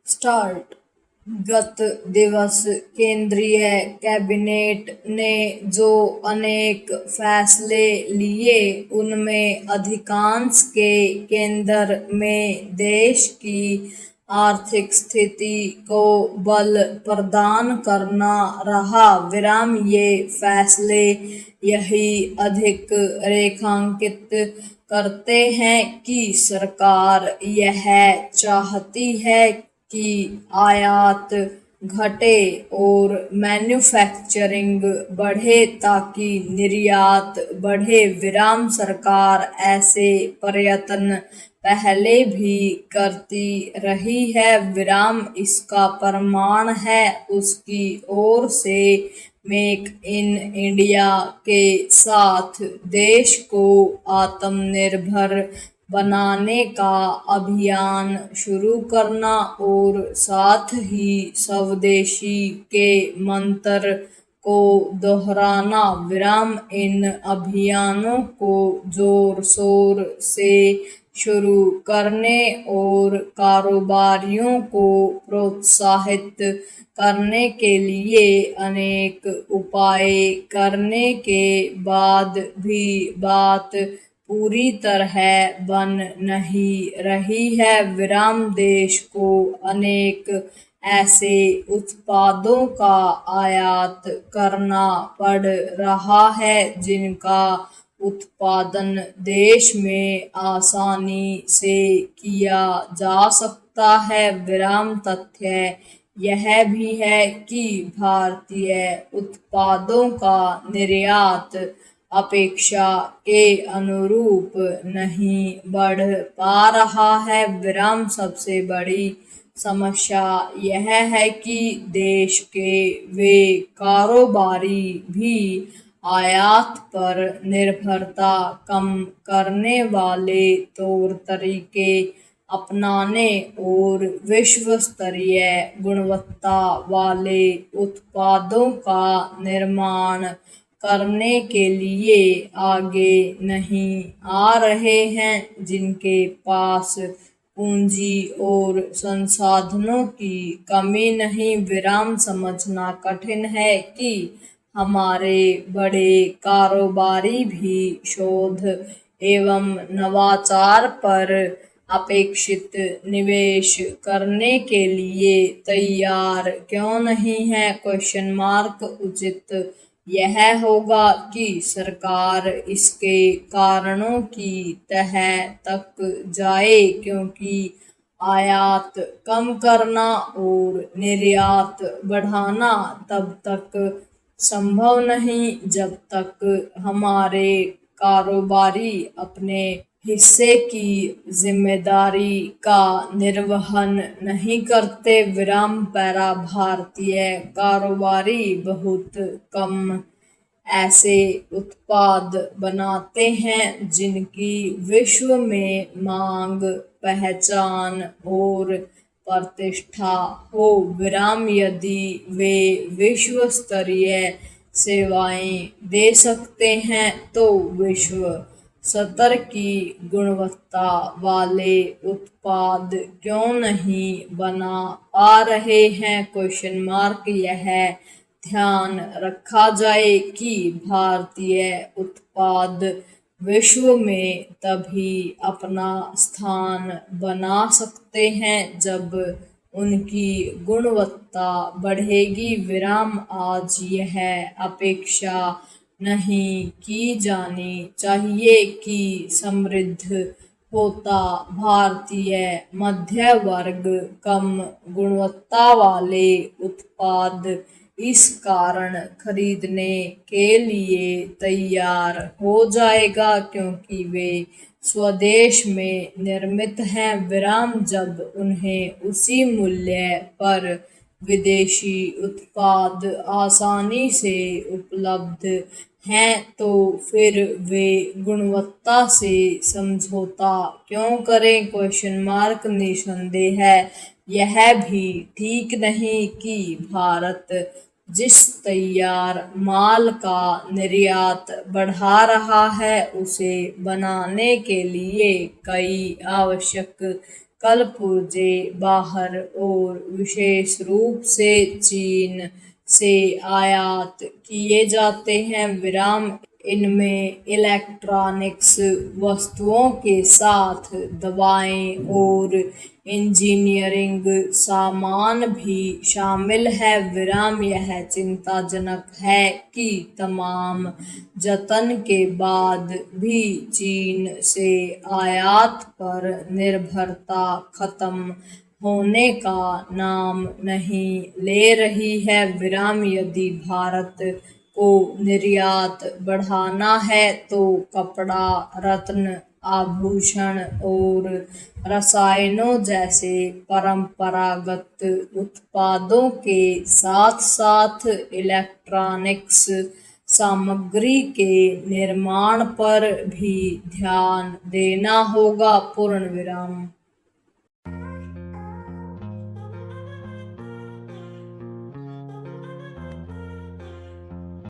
Start. गत दिवस केंद्रीय कैबिनेट ने जो अनेक फैसले लिए उनमें अधिकांश के केंद्र में देश की आर्थिक स्थिति को बल प्रदान करना रहा। ये फैसले यही अधिक रेखांकित करते हैं कि सरकार यह चाहती है कि आयात घटे और मैन्युफैक्चरिंग बढ़े ताकि निर्यात बढ़े। सरकार ऐसे प्रयत्न पहले भी करती रही है। इसका प्रमाण है उसकी ओर से मेक इन इंडिया के साथ देश को आत्मनिर्भर बनाने का अभियान शुरू करना और साथ ही स्वदेशी के मंत्र को दोहराना। इन अभियानों को जोर शोर से शुरू करने और कारोबारियों को प्रोत्साहित करने के लिए अनेक उपाय करने के बाद भी बात पूरी तरह बन नहीं रही है। देश को अनेक ऐसे उत्पादों का आयात करना पड़ रहा है जिनका उत्पादन देश में आसानी से किया जा सकता है। तथ्य यह भी है कि भारतीय उत्पादों का निर्यात अपेक्षा के अनुरूप नहीं बढ़ पा रहा है। सबसे बड़ी समस्या यह है कि देश के वे कारोबारी भी आयात पर निर्भरता कम करने वाले तौर तरीके अपनाने और विश्व स्तरीय गुणवत्ता वाले उत्पादों का निर्माण करने के लिए आगे नहीं आ रहे हैं। जिनके पास पूंजी और संसाधनों की कमी नहीं। समझना कठिन है कि हमारे बड़े कारोबारी भी शोध एवं नवाचार पर अपेक्षित निवेश करने के लिए तैयार क्यों नहीं है। उचित यह होगा कि सरकार इसके कारणों की तह तक जाए, क्योंकि आयात कम करना और निर्यात बढ़ाना तब तक संभव नहीं जब तक हमारे कारोबारी अपने हिस्से की जिम्मेदारी का निर्वहन नहीं करते। भारतीय कारोबारी बहुत कम ऐसे उत्पाद बनाते हैं जिनकी विश्व में मांग, पहचान और प्रतिष्ठा हो। यदि वे विश्व स्तरीय सेवाएं दे सकते हैं तो विश्व स्तर की गुणवत्ता वाले उत्पाद क्यों नहीं बना पा रहे हैं। यह ध्यान रखा जाए कि भारतीय उत्पाद विश्व में तभी अपना स्थान बना सकते हैं जब उनकी गुणवत्ता बढ़ेगी। आज यह अपेक्षा नहीं की जानी चाहिए कि समृद्ध होता भारतीय मध्य वर्ग कम गुणवत्ता वाले उत्पाद इस कारण खरीदने के लिए तैयार हो जाएगा क्योंकि वे स्वदेश में निर्मित हैं। जब उन्हें उसी मूल्य पर विदेशी उत्पाद आसानी से उपलब्ध हैं तो फिर वे गुणवत्ता से समझौता क्यों करें। निसंदेह यह भी ठीक नहीं कि भारत जिस तैयार माल का निर्यात बढ़ा रहा है उसे बनाने के लिए कई आवश्यक कल पुर्जे बाहर और विशेष रूप से चीन से आयात किए जाते हैं। विराम इनमें इलेक्ट्रॉनिक्स वस्तुओं के साथ दवाएं और इंजीनियरिंग सामान भी शामिल है। विराम यह चिंताजनक है कि तमाम जतन के बाद भी चीन से आयात पर निर्भरता खत्म होने का नाम नहीं ले रही है। विराम यदि भारत को निर्यात बढ़ाना है तो कपड़ा, रत्न, आभूषण और रसायनों जैसे परंपरागत उत्पादों के साथ साथ इलेक्ट्रॉनिक्स सामग्री के निर्माण पर भी ध्यान देना होगा। पूर्ण विराम।